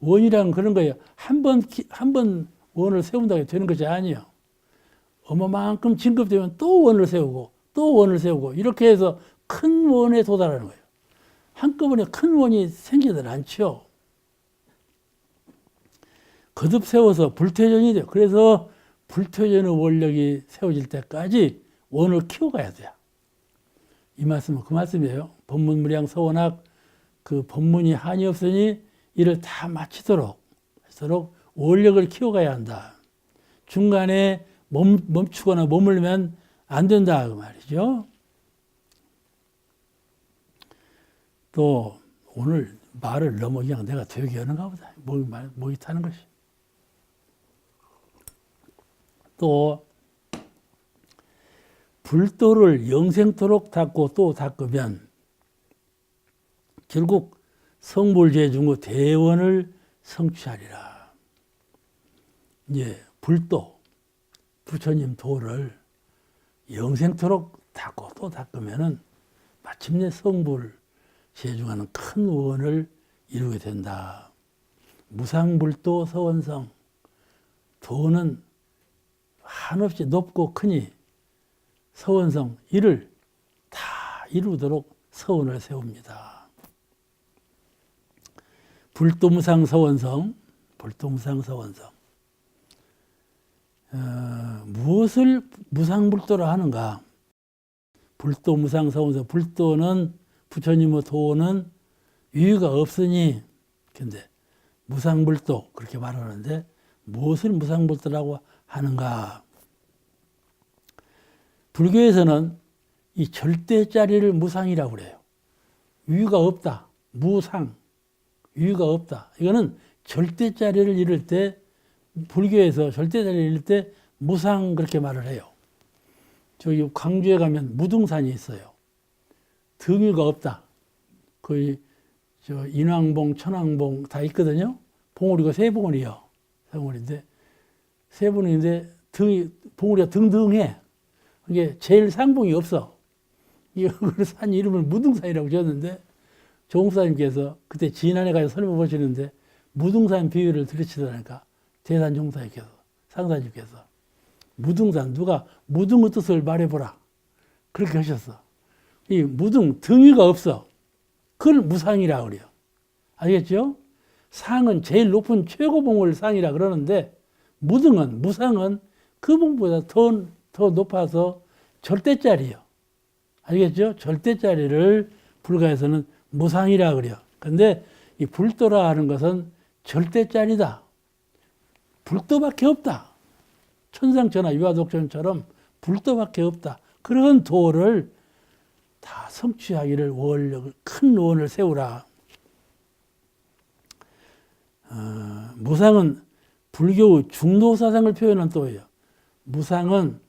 원이라는 그런 거예요. 한 번 원을 세운다고 되는 것이 아니에요. 어마만큼 진급되면 또 원을 세우고 또 원을 세우고 이렇게 해서 큰 원에 도달하는 거예요. 한꺼번에 큰 원이 생기질 않죠. 거듭 세워서 불퇴전이 돼요. 그래서 불퇴전의 원력이 세워질 때까지 원을 키워가야 돼요. 이 말씀은 그 말씀이에요. 법문무량 서원학 그 법문이 한이 없으니 이를 다 마치도록 원력을 키워가야 한다. 중간에 멈추거나 머물면 안 된다 그 말이죠. 또 오늘 말을 너무 그냥 내가 되게 하는가 보다. 목이 타는 것이. 또 불도를 영생토록 닦고 또 닦으면 결국 성불제중의 대원을 성취하리라. 이제 불도, 부처님 도를 영생토록 닦고 또 닦으면은 마침내 성불제중하는 큰 원을 이루게 된다. 무상불도 서원성. 도는 한없이 높고 크니 서원성 이를 다 이루도록 서원을 세웁니다. 불도무상 서원성, 무엇을 무상불도라 하는가? 불도무상 서원성, 불도는 부처님의 도는 유의가 없으니, 근데 무상불도 그렇게 말하는데 무엇을 무상불도라고 하는가? 불교에서는 이 절대짜리를 무상이라고 그래요. 유의가 없다. 무상. 유의가 없다. 이거는 절대짜리를 이룰 때, 불교에서 절대짜리를 이룰 때 무상 그렇게 말을 해요. 저기 광주에 가면 무등산이 있어요. 등유가 없다. 거의 저 인왕봉, 천왕봉 다 있거든요. 봉우리가 세 봉우리요. 세 봉우리인데, 세 봉우리인데 봉우리가 등등해. 이게 제일 상봉이 없어. 이 산 이름을 무등산이라고 지었는데, 조공사님께서 그때 진안에 가서 설명 보시는데 무등산 비유를 들으시더라니까. 대산종사님께서, 상사님께서. 무등산, 누가 무등의 뜻을 말해보라. 그렇게 하셨어. 이 무등, 등위가 없어. 그걸 무상이라고 그래요. 알겠죠? 상은 제일 높은 최고봉을 상이라 그러는데, 무상은 그 봉보다 더 높아서 절대짜리요. 알겠죠? 절대짜리를 불가에서는 무상이라 그래요. 근데 이 불도라 하는 것은 절대짜리다. 불도밖에 없다. 천상천하 유화독존처럼 불도밖에 없다. 그런 도를 다 성취하기를 원력을, 큰 원을 세우라. 무상은 불교의 중도사상을 표현한 도예요. 무상은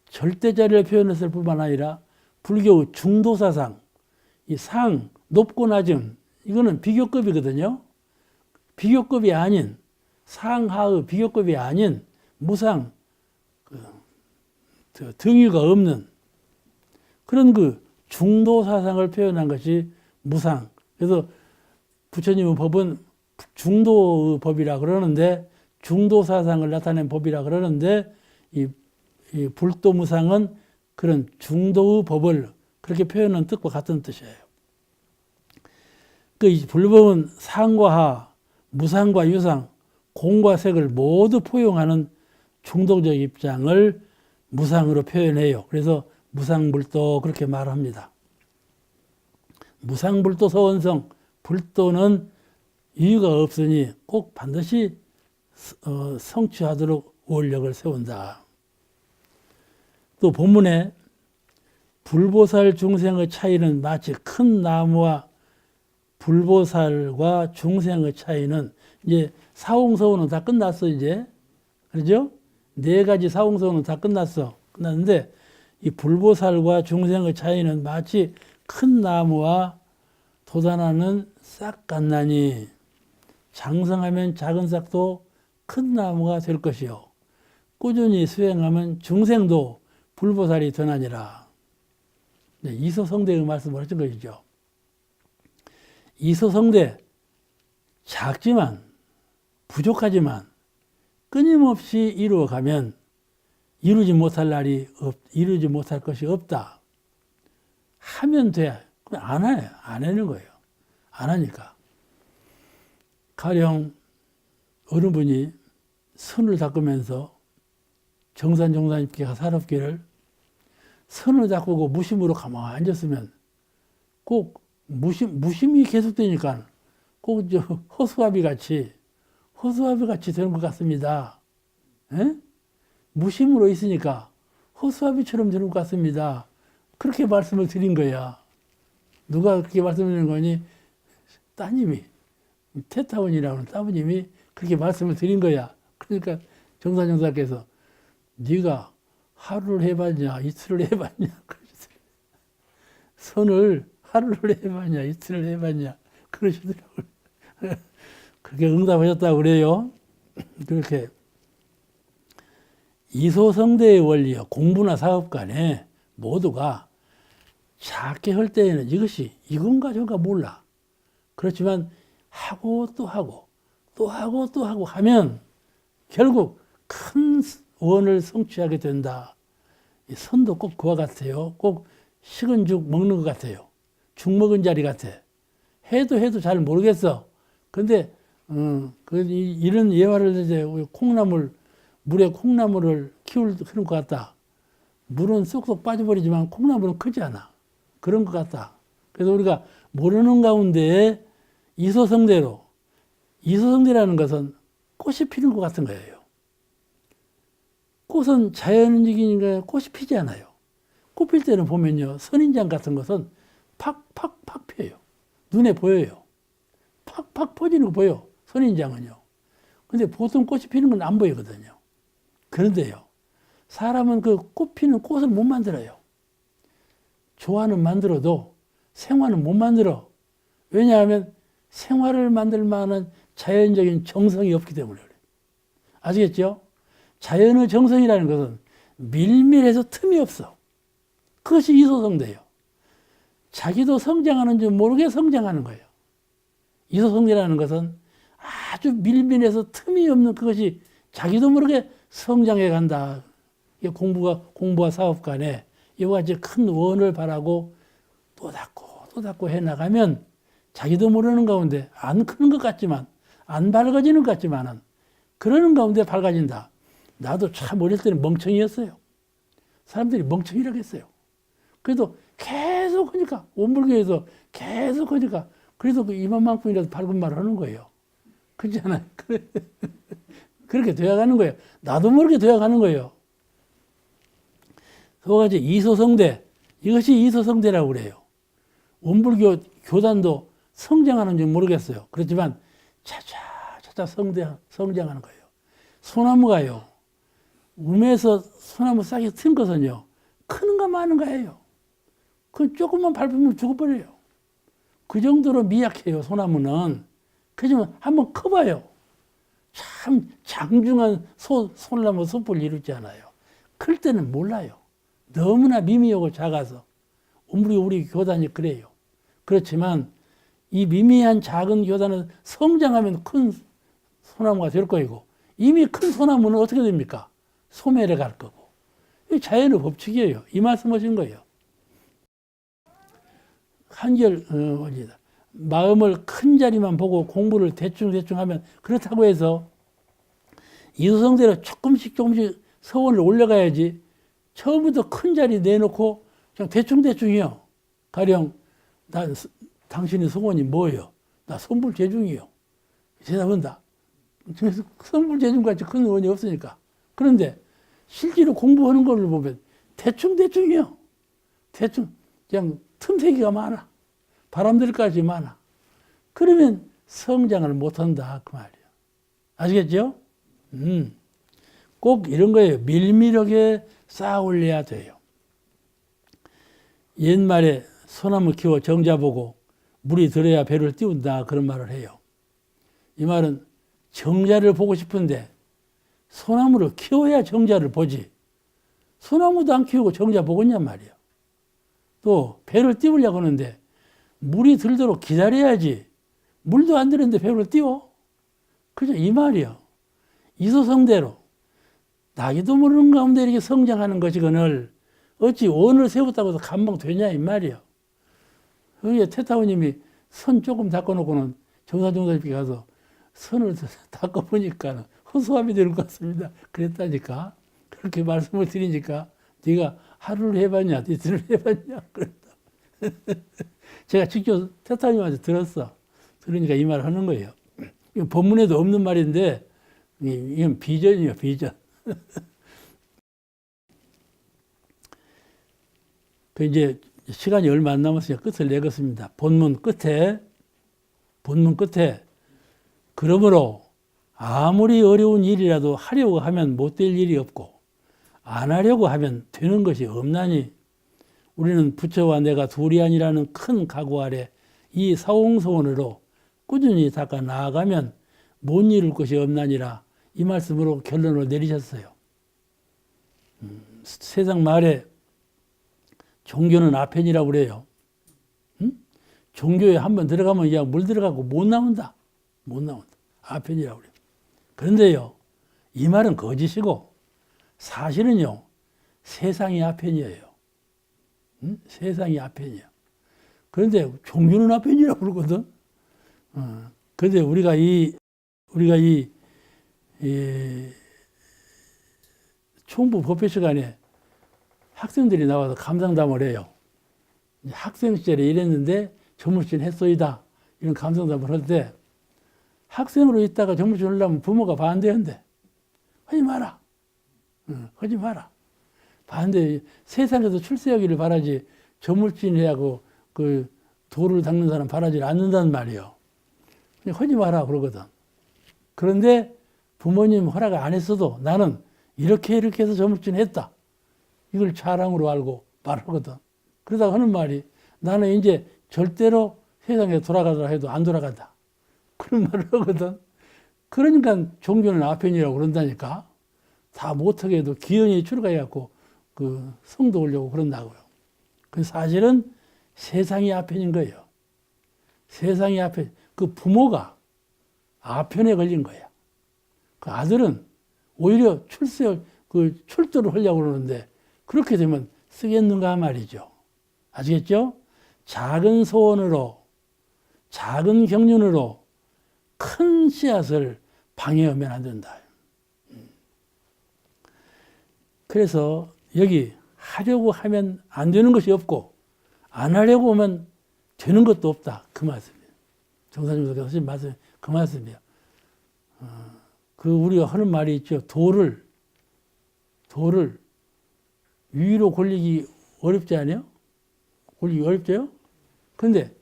절대짜리를 표현했을 뿐만 아니라 불교의 중도사상, 이 상, 높고 낮음, 이거는 비교급이거든요. 비교급이 아닌, 상하의 비교급이 아닌 무상, 등유가 없는 그런 그 중도 사상을 표현한 것이 무상. 그래서 부처님의 법은 중도 법이라 그러는데, 중도 사상을 나타낸 법이라 그러는데, 이 불도무상은 그런 중도의 법을 그렇게 표현한 뜻과 같은 뜻이에요. 그 불법은 상과 하, 무상과 유상, 공과 색을 모두 포용하는 중도적 입장을 무상으로 표현해요. 그래서 무상불도 그렇게 말합니다. 무상불도 서원성, 불도는 이유가 없으니 꼭 반드시 성취하도록 원력을 세운다. 또 본문에 불보살 중생의 차이는 마치 큰 나무와 불보살과 중생의 차이는 이제 사홍서원은 다 끝났어 이제. 그렇죠? 4가지 사홍서원은 다 끝났는데 이 불보살과 중생의 차이는 마치 큰 나무와 돋아나는 싹 같나니 장성하면 작은 싹도 큰 나무가 될 것이요 꾸준히 수행하면 중생도 불보살이 되나니라. 이소성대의 말씀을 하신 것이죠. 이소성대, 작지만 부족하지만 끊임없이 이루어가면 이루지 못할 것이 없다. 하면 돼. 그럼 안 해. 안 하는 거예요. 안 하니까. 가령 어느 분이 선을 닦으면서 정산입게 사롭기를 선을 닦고 무심으로 가만히 앉았으면 꼭 무심이 계속되니까 꼭 허수아비 같이 되는 것 같습니다. 에? 무심으로 있으니까 허수아비처럼 되는 것 같습니다. 그렇게 말씀을 드린 거야. 누가 그렇게 말씀드리는 거니? 따님이, 태타원이라고 하는 따님이 그렇게 말씀을 드린 거야. 그러니까 정산용사께서 네가 하루를 해봤냐, 이틀을 해봤냐, 선을 하루를 해봤냐, 이틀을 해봤냐, 그러시더라고요. 그렇게 응답하셨다고 그래요. 그렇게 이소성대의 원리요. 공부나 사업 간에 모두가 작게 할 때에는 이것이 이건가 저건가 몰라. 그렇지만 하고 또 하고 또 하고 또 하고 하면 결국 큰 원을 성취하게 된다. 이 선도 꼭 그와 같아요. 꼭 식은 죽 먹는 것 같아요. 죽 먹은 자리 같아. 해도 잘 모르겠어. 근데 이런 예화를 이제 물에 콩나물을 키우는 것 같다. 물은 쏙쏙 빠져버리지만 콩나물은 크지 않아. 그런 것 같다. 그래서 우리가 모르는 가운데 이소성대라는 것은 꽃이 피는 것 같은 거예요. 꽃은 자연적인 꽃이 피지 않아요. 꽃 필 때는 보면요. 선인장 같은 것은 팍팍팍 펴요. 눈에 보여요. 팍팍 퍼지는 거 보여. 선인장은요. 근데 보통 꽃이 피는 건 안 보이거든요. 그런데요. 사람은 그 꽃 피는 꽃을 못 만들어요. 조화는 만들어도 생화는 못 만들어. 왜냐하면 생화를 만들 만한 자연적인 정성이 없기 때문에 그래요. 아시겠죠? 자연의 정성이라는 것은 밀밀해서 틈이 없어. 그것이 이소성대예요. 자기도 성장하는 줄 모르게 성장하는 거예요. 이소성대라는 것은 아주 밀밀해서 틈이 없는 그것이 자기도 모르게 성장해 간다. 공부와 사업 간에 이와 같이 큰 원을 바라고 또 닦고 해나가면 자기도 모르는 가운데 안 크는 것 같지만 안 밝아지는 것 같지만은 그러는 가운데 밝아진다. 나도 참 어릴 때는 멍청이였어요. 사람들이 멍청이라고 했어요. 그래도 계속 하니까 원불교에서 계속 하니까 그래도 이만큼이라도 밝은 말을 하는 거예요. 그렇잖아요. 그렇게 되어가는 거예요. 나도 모르게 되어가는 거예요. 그거가 이소성대, 이것이 이소성대라고 그래요. 원불교 교단도 성장하는 줄 모르겠어요. 그렇지만 차차 성장하는 거예요. 소나무가요. 움에서 소나무 싹이 튼 것은요. 크는가 마는가예요. 그 조금만 밟으면 죽어버려요. 그 정도로 미약해요. 소나무는. 그렇지만 한번 커봐요. 참 장중한 소나무 숲을 이루지 않아요. 클 때는 몰라요. 너무나 미미하고 작아서. 우리 교단이 그래요. 그렇지만 이 미미한 작은 교단은 성장하면 큰 소나무가 될 거이고 이미 큰 소나무는 어떻게 됩니까? 소멸해 갈 거고. 이 자연의 법칙이에요. 이 말씀하신 거예요. 한결 마음을 큰 자리만 보고 공부를 대충 하면 그렇다고 해서 이소성대로 조금씩 서원을 올려가야지 처음부터 큰 자리 내놓고 그냥 대충이요. 가령 당신의 소원이 뭐예요? 나 선불제중이요. 대답한다. 선불제중같이 큰 원이 없으니까. 그런데 실제로 공부하는 걸로 보면 대충이요. 그냥 틈새기가 많아. 바람들까지 많아. 그러면 성장을 못한다 그 말이에요. 아시겠죠? 꼭 이런 거예요. 밀밀하게 쌓아 올려야 돼요. 옛말에 소나무 키워 정자 보고 물이 들어야 배를 띄운다 그런 말을 해요. 이 말은 정자를 보고 싶은데 소나무를 키워야 정자를 보지. 소나무도 안 키우고 정자 보겠냔 말이에요. 또 배를 띄우려고 하는데 물이 들도록 기다려야지. 물도 안 들었는데 배를 띄워? 그죠? 이 말이요. 이소성대로 나기도 모르는 가운데 이렇게 성장하는 것이거늘 어찌 원을 세웠다고 해서 감방 되냐 이 말이요. 그게 태타오님이 선 조금 닦아놓고는 정사집에 가서 선을 닦아보니까 허수아비 되는 것 같습니다. 그랬다니까. 그렇게 말씀을 드리니까 네가 하루를 해봤냐 이틀을 해봤냐 그랬다. 제가 직접 태타오님한테 들었어. 그러니까 이 말을 하는 거예요. 이건 본문에도 없는 말인데 이건 비전이에요. 비전. 그 이제 시간이 얼마 안 남았으니까 끝을 내겠습니다. 본문 끝에 그러므로 아무리 어려운 일이라도 하려고 하면 못 될 일이 없고 안 하려고 하면 되는 것이 없나니 우리는 부처와 내가 둘이 아니라는 큰 각오 아래 이 사홍소원으로 꾸준히 닦아 나아가면 못 이룰 것이 없나니라 이 말씀으로 결론을 내리셨어요. 세상 말에 종교는 아편이라고 그래요. 종교에 한번 들어가면 그냥 물 들어가고 못 나온다. 아편이라고 그래요. 그런데요, 이 말은 거짓이고 사실은요, 세상이 아편이에요. 세상이 아편이야. 그런데 종교는 아편이라고 그러거든. 그런데 우리가 이 총부 법회 시간에 학생들이 나와서 감상담을 해요. 학생 시절에 이랬는데 전무신 했소이다. 이런 감상담을 할 때 학생으로 있다가 전무신 하려면 부모가 반대한대. 하지 마라. 하지 마라. 반대. 세상에서 출세하기를 바라지 전무신이라고 그 도를 닦는 사람 바라지 않는단 말이에요. 하지 마라 그러거든. 그런데 부모님 허락 안 했어도 나는 이렇게 해서 전무신 했다. 이걸 자랑으로 알고 말하거든. 그러다가 하는 말이 나는 이제 절대로 세상에 돌아가더라 해도 안 돌아간다. 그런 말을 하거든. 그러니까 종교는 아편이라고 그런다니까. 다 못하게 해도 기연이 출가해갖고 그 성도 오려고 그런다고요. 그 사실은 세상이 아편인 거예요. 세상이 아편. 그 부모가 아편에 걸린 거야. 그 아들은 오히려 출도를 하려고 그러는데 그렇게 되면 쓰겠는가 말이죠. 아시겠죠? 작은 소원으로, 작은 경륜으로 큰 씨앗을 방해하면 안 된다. 그래서 여기 하려고 하면 안 되는 것이 없고 안 하려고 하면 되는 것도 없다. 그 말씀이에요. 정사님께서 하신 말씀, 그 말씀이에요. 그 우리가 하는 말이 있죠. 돌을 위로 골리기 어렵지 않아요? 골리기 어렵죠? 그런데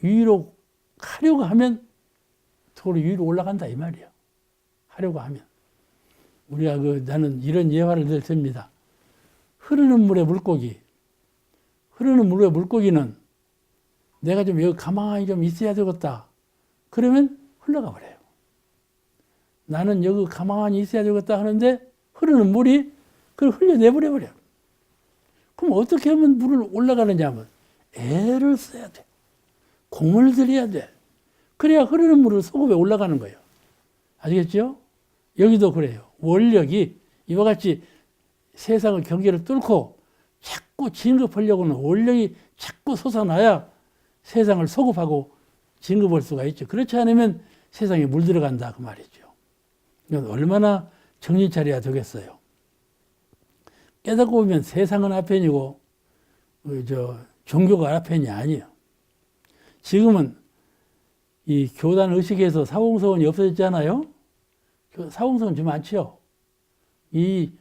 위로 하려고 하면 돌이 위로 올라간다 이 말이에요. 하려고 하면. 우리가 나는 이런 예화를 늘 듭니다. 흐르는 물의 물고기는 내가 좀 여기 가만히 좀 있어야 되겠다. 그러면 흘러가 버려요. 나는 여기 가만히 있어야 되겠다 하는데 흐르는 물이 그걸 흘려내버려요. 그럼 어떻게 하면 물을 올라가느냐 하면 애를 써야 돼. 공을 들여야 돼. 그래야 흐르는 물은 소급에 올라가는 거예요. 아시겠죠? 여기도 그래요. 원력이 이와 같이 세상의 경계를 뚫고 자꾸 진급하려고는 원력이 자꾸 솟아나야 세상을 소급하고 진급할 수가 있죠. 그렇지 않으면 세상에 물들어간다 그 말이죠. 이건 얼마나 정신 차려야 되겠어요. 깨닫고 보면 세상은 앞편이고 종교가 앞편이 아니에요. 지금은 이 교단 의식에서 사공서원이 없어졌잖아요. 사공서원 좀 많죠. 이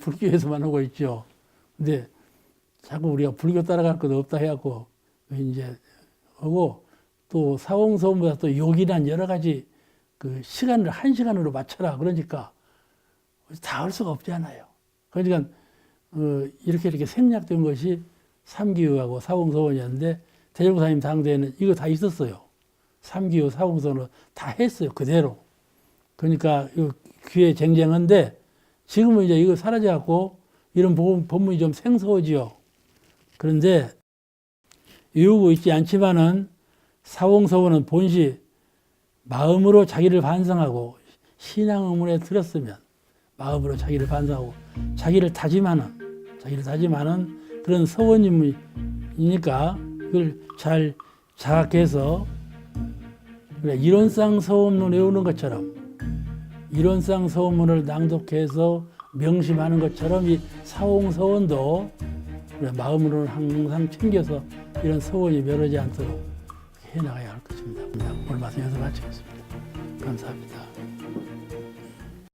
불교에서만 하고 있죠. 근데 자꾸 우리가 불교 따라갈 것도 없다 해갖고 이제 하고 또 사공서원보다 또 욕이란 여러 가지 그 시간을 1시간으로 맞춰라 그러니까 다 할 수가 없잖아요. 그러니까 이렇게 생략된 것이 삼기후하고 사공서원이었는데 대종사님 당대에는 이거 다 있었어요. 삼기후 사공서원으로 다 했어요. 그대로. 그러니까 귀에 쟁쟁한데 지금은 이제 이거 사라져갖고 이런 법문이 좀 생소하지요. 그런데 외우고 있지 않지만은 사공서원은 본시 마음으로 자기를 반성하고 신앙 의문에 들었으면 마음으로 자기를 반성하고 자기를 다짐하는 그런 서원이니까 그걸 잘 자각해서 이론상 서원문 외우는 것처럼 이론상 서원문을 낭독해서 명심하는 것처럼 이 사공서원도 마음으로는 항상 챙겨서 이런 서원이 멸하지 않도록 해나가야 할 것입니다. 오늘 말씀 여기서 마치겠습니다. 감사합니다.